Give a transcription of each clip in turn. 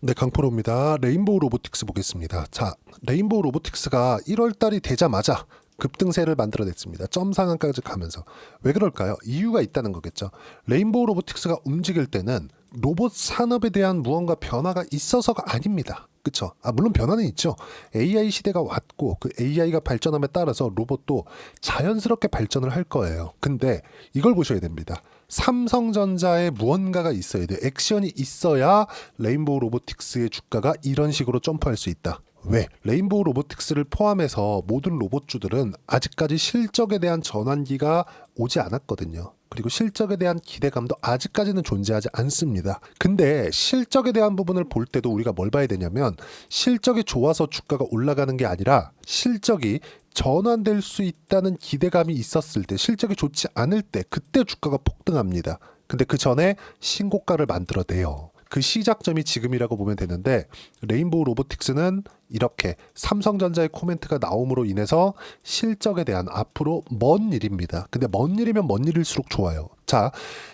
네, 강프로입니다. 레인보우 로보틱스 보겠습니다. 자, 레인보우 로보틱스가 1월 달이 되자마자 급등세를 만들어냈습니다. 점 상한까지 가면서. 왜 그럴까요? 이유가 있다는 거겠죠. 레인보우 로보틱스가 움직일 때는 로봇 산업에 대한 무언가 변화가 있어서가 아닙니다. 그쵸? 물론 변화는 있죠. AI 시대가 왔고 그 AI가 발전함에 따라서 로봇도 자연스럽게 발전을 할 거예요. 근데 이걸 보셔야 됩니다. 삼성전자에 무언가가 있어야 돼. 액션이 있어야 레인보우 로보틱스의 주가가 이런 식으로 점프할 수 있다. 왜? 레인보우 로보틱스를 포함해서 모든 로봇주들은 아직까지 실적에 대한 전환기가 오지 않았거든요. 그리고 실적에 대한 기대감도 아직까지는 존재하지 않습니다. 근데 실적에 대한 부분을 볼 때도 우리가 뭘 봐야 되냐면 실적이 좋아서 주가가 올라가는 게 아니라 실적이 전환될 수 있다는 기대감이 있었을 때, 실적이 좋지 않을 때, 그때 주가가 폭등합니다. 근데 그 전에 신고가를 만들어내요. 그 시작점이 지금이라고 보면 되는데, 레인보우 로보틱스는 이렇게 삼성전자의 코멘트가 나옴으로 인해서 실적에 대한 앞으로 먼 일입니다. 근데 먼 일이면 먼 일일수록 좋아요. 자,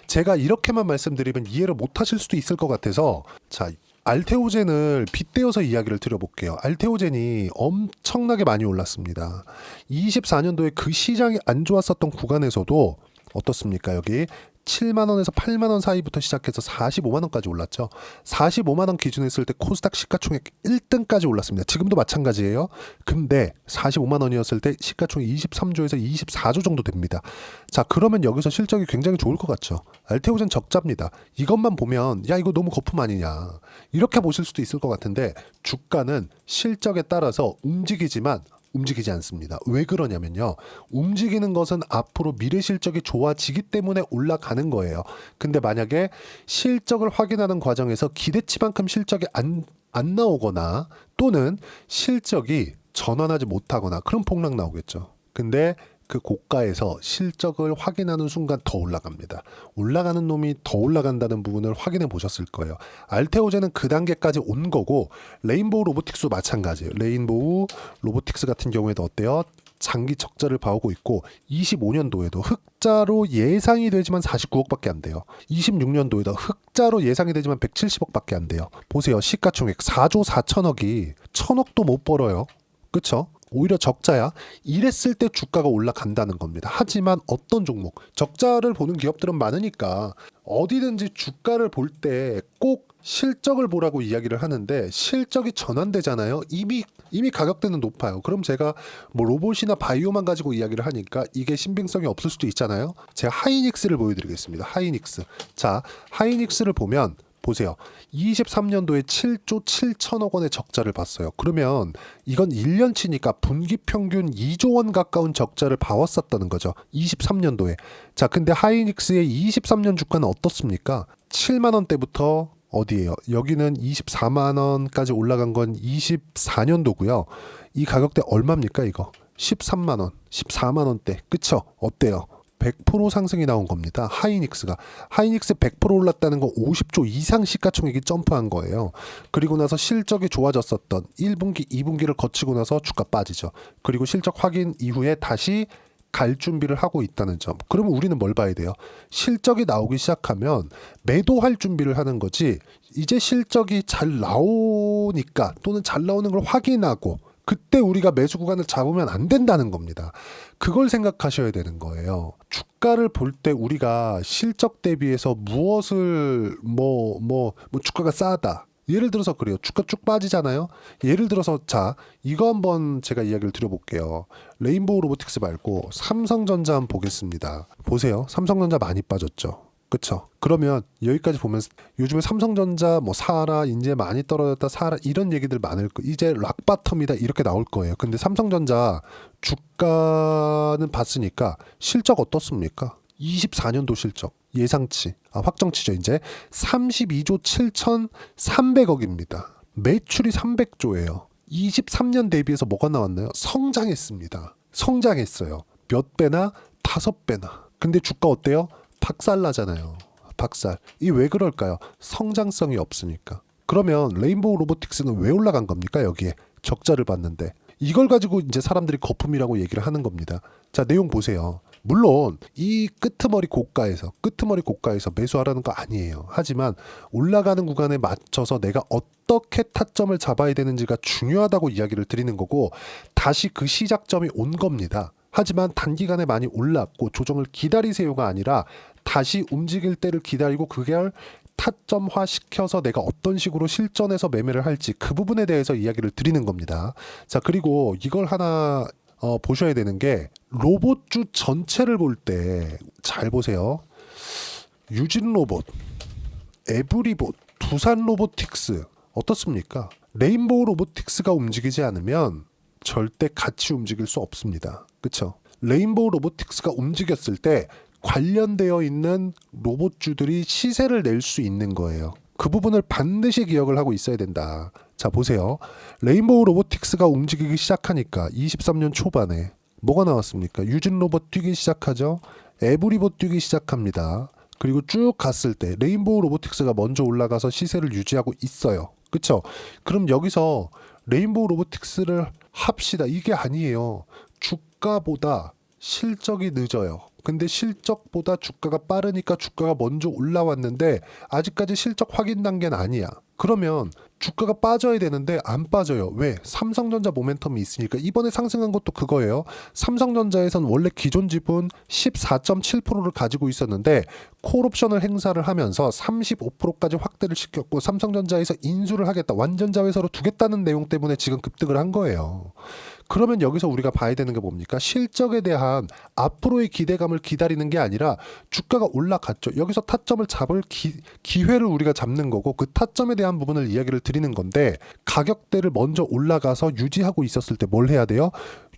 제가 이렇게만 말씀드리면 이해를 못 하실 수도 있을 것 같아서, 자, 알테오젠을 빗대어서 이야기를 드려볼게요. 알테오젠이 엄청나게 많이 올랐습니다. 24년도에 그 시장이 안 좋았었던 구간에서도 어떻습니까? 여기 7만원에서 8만원 사이부터 시작해서 45만원까지 올랐죠. 45만원 기준에 있을 때 코스닥 시가총액 1등까지 올랐습니다. 지금도 마찬가지예요. 근데 45만원이었을 때 시가총액 23조에서 24조 정도 됩니다. 자, 그러면 여기서 실적이 굉장히 좋을 것 같죠. 알테오젠 적자입니다. 이것만 보면 야, 이거 너무 거품 아니냐, 이렇게 보실 수도 있을 것 같은데, 주가는 실적에 따라서 움직이지 않습니다. 왜 그러냐면요, 움직이는 것은 앞으로 미래 실적이 좋아지기 때문에 올라가는 거예요. 근데 만약에 실적을 확인하는 과정에서 기대치만큼 실적이 안 나오거나 또는 실적이 전환하지 못하거나, 그럼 폭락 나오겠죠. 근데 그 고가에서 실적을 확인하는 순간 더 올라갑니다. 올라가는 놈이 더 올라간다는 부분을 확인해 보셨을 거예요. 알테오젠은 그 단계까지 온 거고, 레인보우 로보틱스도 마찬가지예요. 레인보우 로보틱스 같은 경우에도 어때요? 장기 적자를 봐오고 있고, 25년도에도 흑자로 예상이 되지만 49억밖에 안 돼요. 26년도에도 흑자로 예상이 되지만 170억밖에 안 돼요. 보세요. 시가총액 4조 4천억이 1,000억도 못 벌어요. 그쵸? 오히려 적자야. 이랬을 때 주가가 올라간다는 겁니다. 하지만 어떤 종목, 적자를 보는 기업들은 많으니까 어디든지 주가를 볼 때 꼭 실적을 보라고 이야기를 하는데, 실적이 전환되잖아요. 이미 가격대는 높아요. 그럼 제가 뭐 로봇이나 바이오만 가지고 이야기를 하니까 이게 신빙성이 없을 수도 있잖아요. 제가 하이닉스를 보여드리겠습니다. 하이닉스. 자, 하이닉스를 보면 보세요. 23년도에 7조 7천억 원의 적자를 봤어요. 그러면 이건 1년치니까 분기 평균 2조 원 가까운 적자를 봐왔었다는 거죠. 23년도에. 자, 근데 하이닉스의 23년 주가는 어떻습니까? 7만 원대부터 어디예요? 여기는 24만 원까지 올라간 건 24년도고요. 이 가격대 얼마입니까, 이거? 13만 원, 14만 원대. 그쵸? 어때요? 100% 상승이 나온 겁니다. 하이닉스 100% 올랐다는 건 50조 이상 시가총액이 점프한 거예요. 그리고 나서 실적이 좋아졌었던 1분기, 2분기를 거치고 나서 주가 빠지죠. 그리고 실적 확인 이후에 다시 갈 준비를 하고 있다는 점. 그러면 우리는 뭘 봐야 돼요? 실적이 나오기 시작하면 매도할 준비를 하는 거지, 이제 실적이 잘 나오니까 또는 잘 나오는 걸 확인하고 그때 우리가 매수 구간을 잡으면 안 된다는 겁니다. 그걸 생각하셔야 되는 거예요. 주가를 볼 때 우리가 실적 대비해서 무엇을 주가가 싸다, 예를 들어서 그래요. 주가 쭉 빠지잖아요. 예를 들어서 자, 이거 한번 제가 이야기를 드려볼게요. 레인보우 로보틱스 말고 삼성전자 한번 보겠습니다. 보세요. 삼성전자 많이 빠졌죠. 그쵸? 그러면 여기까지 보면 요즘에 삼성전자 사라, 이제 많이 떨어졌다, 사라, 이런 얘기들 많을 거, 이제 락바텀이다 이렇게 나올 거예요. 근데 삼성전자 주가는 봤으니까 실적 어떻습니까? 24년도 실적 예상치, 확정치죠. 이제 32조 7,300억입니다. 매출이 300조예요. 23년 대비해서 뭐가 나왔나요? 성장했습니다. 성장했어요. 몇 배나? 5배나. 근데 주가 어때요? 박살나잖아요. 박살. 이 왜 그럴까요? 성장성이 없으니까. 그러면 레인보우 로보틱스는 왜 올라간 겁니까? 여기에 적자를 봤는데. 이걸 가지고 이제 사람들이 거품이라고 얘기를 하는 겁니다. 자, 내용 보세요. 물론 이 끄트머리 고가에서 매수하라는 거 아니에요. 하지만 올라가는 구간에 맞춰서 내가 어떻게 타점을 잡아야 되는지가 중요하다고 이야기를 드리는 거고, 다시 그 시작점이 온 겁니다. 하지만 단기간에 많이 올랐고 조정을 기다리세요가 아니라 다시 움직일 때를 기다리고 그걸 타점화 시켜서 내가 어떤 식으로 실전에서 매매를 할지 그 부분에 대해서 이야기를 드리는 겁니다. 자, 그리고 이걸 하나 보셔야 되는 게, 로봇주 전체를 볼 때 잘 보세요. 유진로봇, 에브리봇, 두산로보틱스 어떻습니까? 레인보우 로보틱스가 움직이지 않으면 절대 같이 움직일 수 없습니다. 그쵸? 레인보우 로보틱스가 움직였을 때 관련되어 있는 로봇주들이 시세를 낼 수 있는 거예요. 그 부분을 반드시 기억을 하고 있어야 된다. 자, 보세요. 레인보우 로보틱스가 움직이기 시작하니까 23년 초반에 뭐가 나왔습니까? 유진로봇 뛰기 시작하죠. 에브리봇 뛰기 시작합니다. 그리고 쭉 갔을 때 레인보우 로보틱스가 먼저 올라가서 시세를 유지하고 있어요. 그쵸? 그럼 여기서 레인보우 로보틱스를 합시다. 이게 아니에요. 주가보다 실적이 늦어요. 근데 실적보다 주가가 빠르니까 주가가 먼저 올라왔는데 아직까지 실적 확인 단계는 아니야. 그러면 주가가 빠져야 되는데 안 빠져요. 왜? 삼성전자 모멘텀이 있으니까. 이번에 상승한 것도 그거예요. 삼성전자에선 원래 기존 지분 14.7%를 가지고 있었는데 콜옵션을 행사를 하면서 35%까지 확대를 시켰고, 삼성전자에서 인수를 하겠다, 완전 자회사로 두겠다는 내용 때문에 지금 급등을 한 거예요. 그러면 여기서 우리가 봐야 되는 게 뭡니까? 실적에 대한 앞으로의 기대감을 기다리는 게 아니라 주가가 올라갔죠. 여기서 타점을 잡을 기회를 우리가 잡는 거고, 그 타점에 대한 부분을 이야기를 드리는 건데, 가격대를 먼저 올라가서 유지하고 있었을 때 뭘 해야 돼요?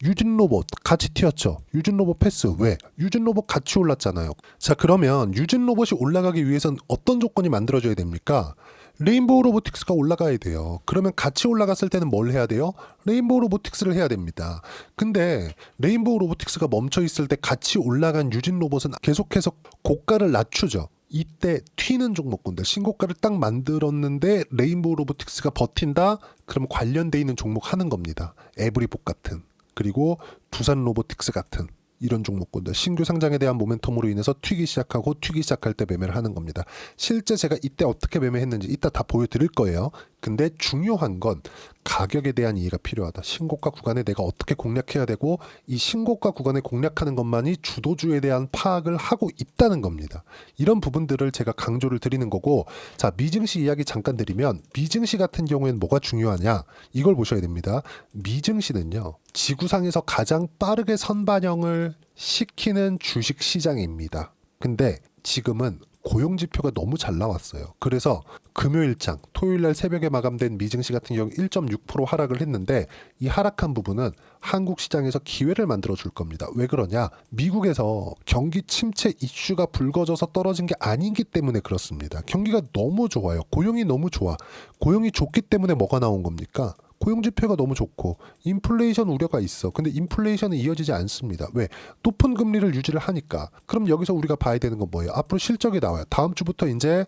유진로봇 같이 튀었죠. 유진로봇 패스. 왜? 유진로봇 같이 올랐잖아요. 자, 그러면 유진로봇이 올라가기 위해서는 어떤 조건이 만들어져야 됩니까? 레인보우 로보틱스가 올라가야 돼요. 그러면 같이 올라갔을 때는 뭘 해야 돼요? 레인보우 로보틱스를 해야 됩니다. 근데 레인보우 로보틱스가 멈춰 있을 때 같이 올라간 유진 로봇은 계속해서 고가를 낮추죠. 이때 튀는 종목군들, 신고가를 딱 만들었는데 레인보우 로보틱스가 버틴다? 그러면 관련돼 있는 종목 하는 겁니다. 에브리봇 같은, 그리고 두산 로보틱스 같은 이런 종목군들, 신규 상장에 대한 모멘텀으로 인해서 튀기 시작할 때 매매를 하는 겁니다. 실제 제가 이때 어떻게 매매했는지 이따 다 보여드릴 거예요. 근데 중요한 건 가격에 대한 이해가 필요하다. 신고가 구간에 내가 어떻게 공략해야 되고, 이 신고가 구간에 공략하는 것만이 주도주에 대한 파악을 하고 있다는 겁니다. 이런 부분들을 제가 강조를 드리는 거고, 자, 미증시 이야기 잠깐 드리면, 미증시 같은 경우에는 뭐가 중요하냐, 이걸 보셔야 됩니다. 미증시는요, 지구상에서 가장 빠르게 선반영을 시키는 주식 시장입니다. 근데 지금은 고용 지표가 너무 잘 나왔어요. 그래서 금요일장, 토요일날 새벽에 마감된 미증시 같은 경우 1.6% 하락을 했는데, 이 하락한 부분은 한국 시장에서 기회를 만들어 줄 겁니다. 왜 그러냐? 미국에서 경기 침체 이슈가 불거져서 떨어진 게 아니기 때문에 그렇습니다. 경기가 너무 좋아요. 고용이 너무 좋아. 고용이 좋기 때문에 뭐가 나온 겁니까? 고용 지표가 너무 좋고 인플레이션 우려가 있어. 근데 인플레이션은 이어지지 않습니다. 왜? 높은 금리를 유지를 하니까. 그럼 여기서 우리가 봐야 되는 건 뭐예요? 앞으로 실적이 나와요. 다음 주부터 이제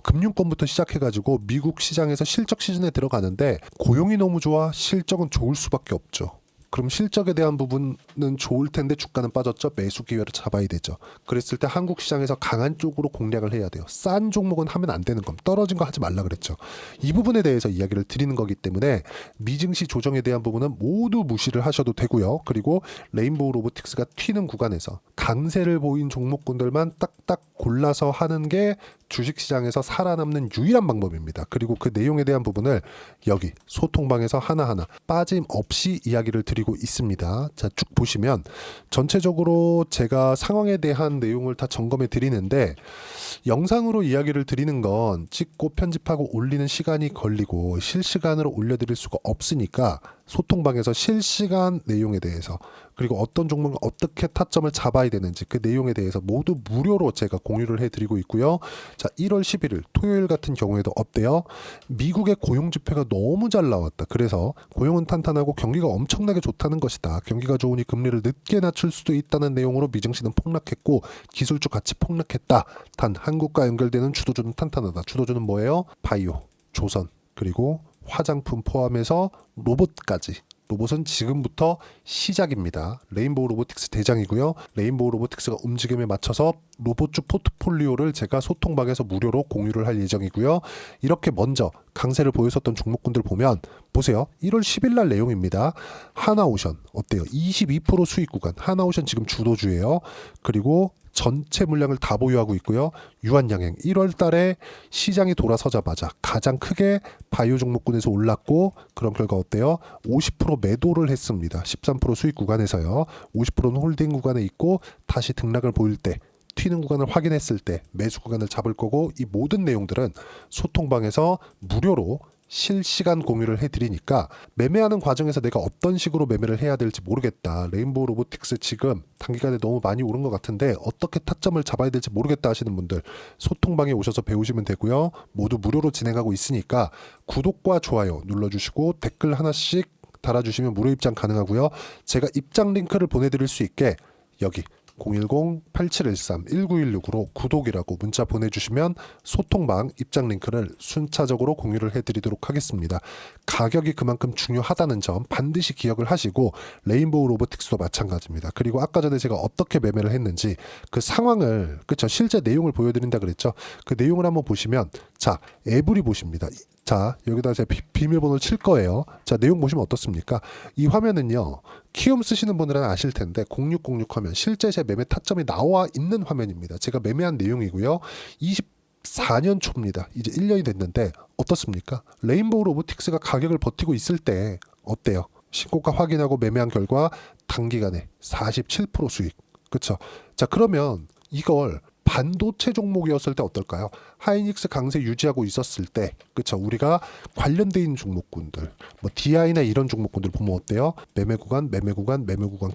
금융권부터 시작해가지고 미국 시장에서 실적 시즌에 들어가는데, 고용이 너무 좋아, 실적은 좋을 수밖에 없죠. 그럼 실적에 대한 부분은 좋을 텐데 주가는 빠졌죠. 매수 기회를 잡아야 되죠. 그랬을 때 한국 시장에서 강한 쪽으로 공략을 해야 돼요. 싼 종목은 하면 안 되는 겁니다. 떨어진 거 하지 말라 그랬죠. 이 부분에 대해서 이야기를 드리는 거기 때문에 미증시 조정에 대한 부분은 모두 무시를 하셔도 되고요. 그리고 레인보우 로보틱스가 튀는 구간에서 강세를 보인 종목군들만 딱딱 골라서 하는 게 주식시장에서 살아남는 유일한 방법입니다. 그리고 그 내용에 대한 부분을 여기 소통방에서 하나하나 빠짐없이 이야기를 드리고 있습니다. 자, 쭉 보시면 전체적으로 제가 상황에 대한 내용을 다 점검해 드리는데, 영상으로 이야기를 드리는 건 찍고 편집하고 올리는 시간이 걸리고 실시간으로 올려드릴 수가 없으니까 소통방에서 실시간 내용에 대해서, 그리고 어떤 종목을 어떻게 타점을 잡아야 되는지 그 내용에 대해서 모두 무료로 제가 공유를 해드리고 있고요. 자, 1월 11일 토요일 같은 경우에도 어때요? 미국의 고용 지표가 너무 잘 나왔다. 그래서 고용은 탄탄하고 경기가 엄청나게 좋다는 것이다. 경기가 좋으니 금리를 늦게 낮출 수도 있다는 내용으로 미증시는 폭락했고 기술주 같이 폭락했다. 단 한국과 연결되는 주도주는 탄탄하다. 주도주는 뭐예요? 바이오, 조선, 그리고 화장품 포함해서 로봇까지 로봇은 지금부터 시작입니다. 레인보우 로보틱스 대장이고요. 레인보우 로보틱스가 움직임에 맞춰서 로봇주 포트폴리오를 제가 소통방에서 무료로 공유를 할 예정이고요. 이렇게 먼저 강세를 보였었던 종목군들 보면 보세요. 1월 10일 날 내용입니다. 하나오션 어때요? 22% 수익 구간. 하나오션 지금 주도주예요. 그리고 전체 물량을 다 보유하고 있고요. 유한양행 1월 달에 시장이 돌아서자마자 가장 크게 바이오 종목군에서 올랐고 그런 결과 어때요? 50% 매도를 했습니다. 13% 수익 구간에서요. 50%는 홀딩 구간에 있고 다시 등락을 보일 때 튀는 구간을 확인했을 때 매수 구간을 잡을 거고 이 모든 내용들은 소통방에서 무료로 실시간 공유를 해드리니까 매매하는 과정에서 내가 어떤 식으로 매매를 해야 될지 모르겠다. 레인보우 로보틱스 지금 단기간에 너무 많이 오른 것 같은데 어떻게 타점을 잡아야 될지 모르겠다 하시는 분들 소통방에 오셔서 배우시면 되고요. 모두 무료로 진행하고 있으니까 구독과 좋아요 눌러주시고 댓글 하나씩 달아주시면 무료 입장 가능하고요. 제가 입장 링크를 보내드릴 수 있게 여기 010-8713-1916으로 구독이라고 문자 보내주시면 소통방 입장 링크를 순차적으로 공유를 해드리도록 하겠습니다. 가격이 그만큼 중요하다는 점 반드시 기억을 하시고 레인보우 로보틱스도 마찬가지입니다. 그리고 아까 전에 제가 어떻게 매매를 했는지 그 상황을 그쵸 실제 내용을 보여드린다 그랬죠. 그 내용을 한번 보시면 자 에브리 보십니다. 자 여기다 제가 비밀번호를 칠 거예요. 자 내용 보시면 어떻습니까? 이 화면은요 키움 쓰시는 분들은 아실 텐데 0606 화면 실제 제 매매 타점이 나와 있는 화면입니다. 제가 매매한 내용이고요. 24년 초입니다. 이제 1년이 됐는데 어떻습니까? 레인보우 로보틱스가 가격을 버티고 있을 때 어때요? 신고가 확인하고 매매한 결과 단기간에 47% 수익. 그쵸? 자 그러면 이걸 반도체 종목이었을 때 어떨까요? 하이닉스 강세 유지하고 있었을 때 그쵸 우리가 관련돼 있는 종목군들 뭐 DI나 이런 종목군들 보면 어때요? 매매 구간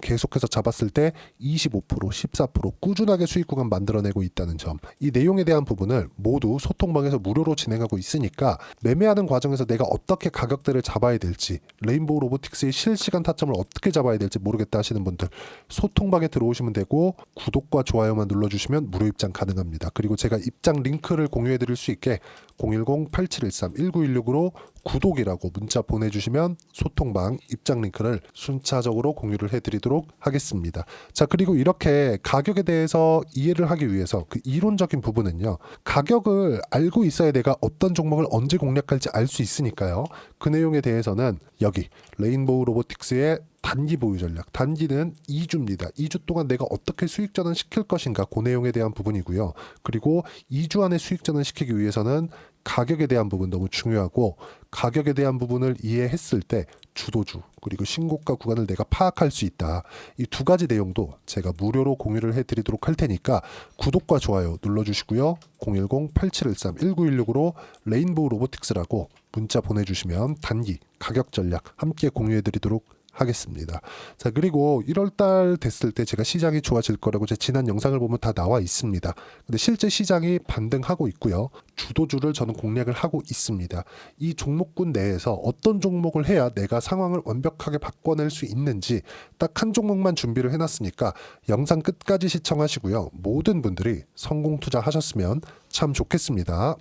계속해서 잡았을 때 25% 14% 꾸준하게 수익 구간 만들어내고 있다는 점 이 내용에 대한 부분을 모두 소통방에서 무료로 진행하고 있으니까 매매하는 과정에서 내가 어떻게 가격대를 잡아야 될지 레인보우 로보틱스의 실시간 타점을 어떻게 잡아야 될지 모르겠다 하시는 분들 소통방에 들어오시면 되고 구독과 좋아요만 눌러주시면 무료 입장 가능합니다. 그리고 제가 입장 링크를 공유해 드릴 수 있게 010-8713-1916으로 구독이라고 문자 보내주시면 소통방 입장 링크를 순차적으로 공유를 해드리도록 하겠습니다. 자 그리고 이렇게 가격에 대해서 이해를 하기 위해서 그 이론적인 부분은요 가격을 알고 있어야 내가 어떤 종목을 언제 공략할지 알 수 있으니까요. 그 내용에 대해서는 여기 레인보우 로보틱스의 단기 보유 전략. 단기는 2주입니다. 2주 동안 내가 어떻게 수익 전환 시킬 것인가 그 내용에 대한 부분이고요. 그리고 2주 안에 수익 전환 시키기 위해서는 가격에 대한 부분 너무 중요하고 가격에 대한 부분을 이해했을 때 주도주 그리고 신고가 구간을 내가 파악할 수 있다. 이 두 가지 내용도 제가 무료로 공유를 해드리도록 할 테니까 구독과 좋아요 눌러주시고요. 010-8713-1916으로 레인보우 로보틱스라고 문자 보내주시면 단기 가격 전략 함께 공유해드리도록 하겠습니다. 자 그리고 1월달 됐을 때 제가 시장이 좋아질 거라고 제 지난 영상을 보면 다 나와 있습니다. 근데 실제 시장이 반등하고 있고요. 주도주를 저는 공략을 하고 있습니다. 이 종목군 내에서 어떤 종목을 해야 내가 상황을 완벽하게 바꿔낼 수 있는지 딱 한 종목만 준비를 해놨으니까 영상 끝까지 시청하시고요. 모든 분들이 성공 투자하셨으면 참 좋겠습니다.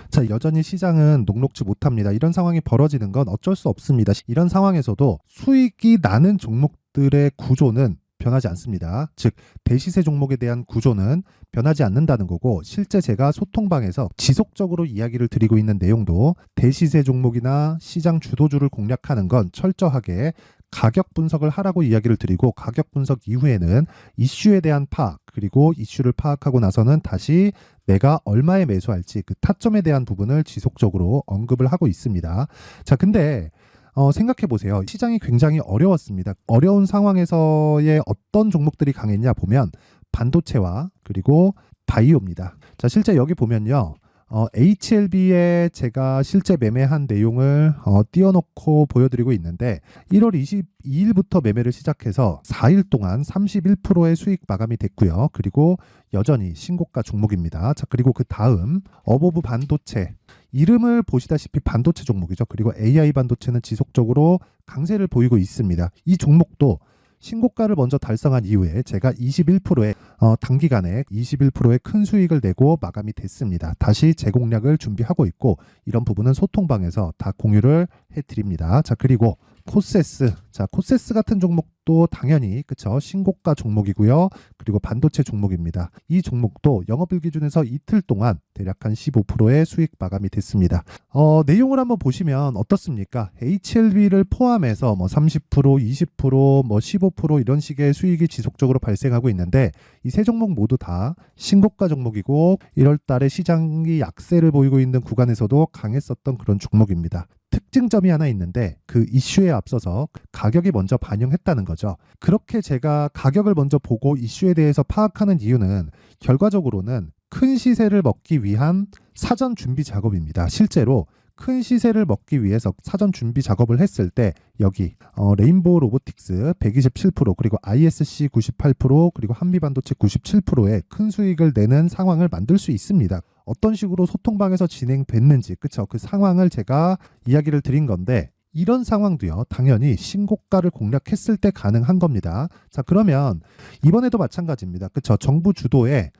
자, 여전히 시장은 녹록지 못합니다. 이런 상황이 벌어지는 건 어쩔 수 없습니다. 이런 상황에서도 수익이 나는 종목들의 구조는 변하지 않습니다. 즉 대시세 종목에 대한 구조는 변하지 않는다는 거고 실제 제가 소통방에서 지속적으로 이야기를 드리고 있는 내용도 대시세 종목이나 시장 주도주를 공략하는 건 철저하게 가격 분석을 하라고 이야기를 드리고 가격 분석 이후에는 이슈에 대한 파악 그리고 이슈를 파악하고 나서는 다시 내가 얼마에 매수할지 그 타점에 대한 부분을 지속적으로 언급을 하고 있습니다. 자, 근데 생각해 보세요. 시장이 굉장히 어려웠습니다. 어려운 상황에서의 어떤 종목들이 강했냐 보면 반도체와 그리고 바이오입니다. 자, 실제 여기 보면요. HLB에 제가 실제 매매한 내용을 띄워놓고 보여드리고 있는데 1월 22일부터 매매를 시작해서 4일 동안 31%의 수익 마감이 됐고요. 그리고 여전히 신고가 종목입니다. 자, 그리고 그 다음 어보브 반도체 이름을 보시다시피 반도체 종목이죠. 그리고 AI 반도체는 지속적으로 강세를 보이고 있습니다. 이 종목도 신고가를 먼저 달성한 이후에 제가 21%의 단기간에 21%의 큰 수익을 내고 마감이 됐습니다. 다시 재공략을 준비하고 있고 이런 부분은 소통방에서 다 공유를 해드립니다. 자, 그리고 코세스. 자, 코세스 같은 종목도 당연히 그쵸, 신고가 종목이고요. 그리고 반도체 종목입니다. 이 종목도 영업일 기준에서 이틀 동안 대략 한 15%의 수익 마감이 됐습니다. 내용을 한번 보시면 어떻습니까? HLB를 포함해서 뭐 30%, 20%, 뭐 15% 이런 식의 수익이 지속적으로 발생하고 있는데 이 세 종목 모두 다 신고가 종목이고 1월 달에 시장이 약세를 보이고 있는 구간에서도 강했었던 그런 종목입니다. 특징점이 하나 있는데 그 이슈에 앞서서 가격이 먼저 반영했다는 거죠. 그렇게 제가 가격을 먼저 보고 이슈에 대해서 파악하는 이유는 결과적으로는 큰 시세를 먹기 위한 사전 준비 작업입니다. 실제로 큰 시세를 먹기 위해서 사전 준비 작업을 했을 때 여기 레인보우 로보틱스 127% 그리고 ISC 98% 그리고 한미반도체 97%의 큰 수익을 내는 상황을 만들 수 있습니다. 어떤 식으로 소통방에서 진행됐는지 그쵸, 그 상황을 제가 이야기를 드린 건데 이런 상황도요 당연히 신고가를 공략했을 때 가능한 겁니다. 자, 그러면 이번에도 마찬가지입니다. 그쵸, 정부 주도의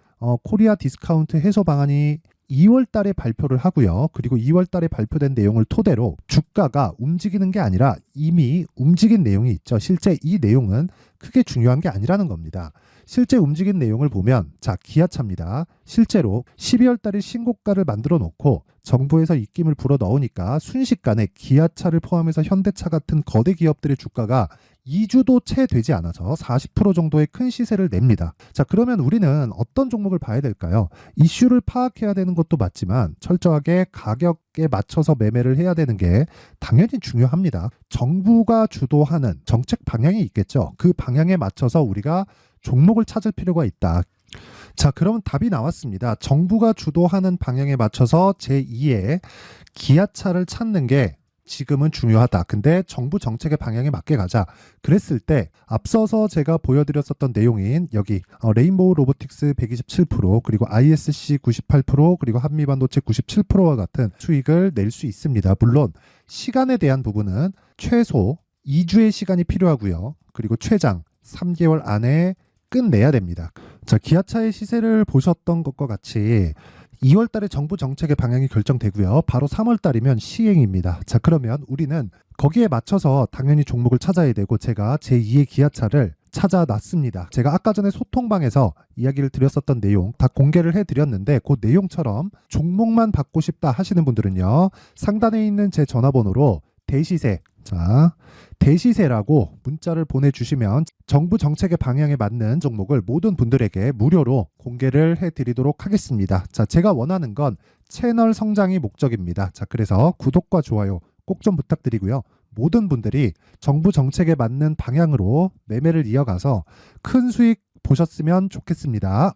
코리아 디스카운트 해소 방안이 2월 달에 발표를 하고요. 그리고 2월 달에 발표된 내용을 토대로 주가가 움직이는 게 아니라 이미 움직인 내용이 있죠. 실제 이 내용은 크게 중요한 게 아니라는 겁니다. 실제 움직인 내용을 보면 자, 기아차입니다. 실제로 12월 달에 신고가를 만들어 놓고 정부에서 입김을 불어 넣으니까 순식간에 기아차를 포함해서 현대차 같은 거대 기업들의 주가가 2주도 채 되지 않아서 40% 정도의 큰 시세를 냅니다. 자, 그러면 우리는 어떤 종목을 봐야 될까요? 이슈를 파악해야 되는 것도 맞지만 철저하게 가격에 맞춰서 매매를 해야 되는 게 당연히 중요합니다. 정부가 주도하는 정책 방향이 있겠죠. 그 방향에 맞춰서 우리가 종목을 찾을 필요가 있다. 자, 그러면 답이 나왔습니다. 정부가 주도하는 방향에 맞춰서 제2의 기아차를 찾는 게 지금은 중요하다. 근데 정부 정책의 방향에 맞게 가자. 그랬을 때 앞서서 제가 보여드렸었던 내용인 여기 레인보우 로보틱스 127% 그리고 ISC 98% 그리고 한미반도체 97%와 같은 수익을 낼 수 있습니다. 물론 시간에 대한 부분은 최소 2주의 시간이 필요하고요. 그리고 최장 3개월 안에 끝내야 됩니다. 자, 기아차의 시세를 보셨던 것과 같이 2월 달에 정부 정책의 방향이 결정되고요. 바로 3월 달이면 시행입니다. 자, 그러면 우리는 거기에 맞춰서 당연히 종목을 찾아야 되고 제가 제2의 기아차를 찾아놨습니다. 제가 아까 전에 소통방에서 이야기를 드렸었던 내용 다 공개를 해드렸는데 그 내용처럼 종목만 받고 싶다 하시는 분들은요. 상단에 있는 제 전화번호로 대시세, 자, 대시세라고 문자를 보내주시면 정부 정책의 방향에 맞는 종목을 모든 분들에게 무료로 공개를 해드리도록 하겠습니다. 자, 제가 원하는 건 채널 성장이 목적입니다. 자, 그래서 구독과 좋아요 꼭 좀 부탁드리고요. 모든 분들이 정부 정책에 맞는 방향으로 매매를 이어가서 큰 수익 보셨으면 좋겠습니다.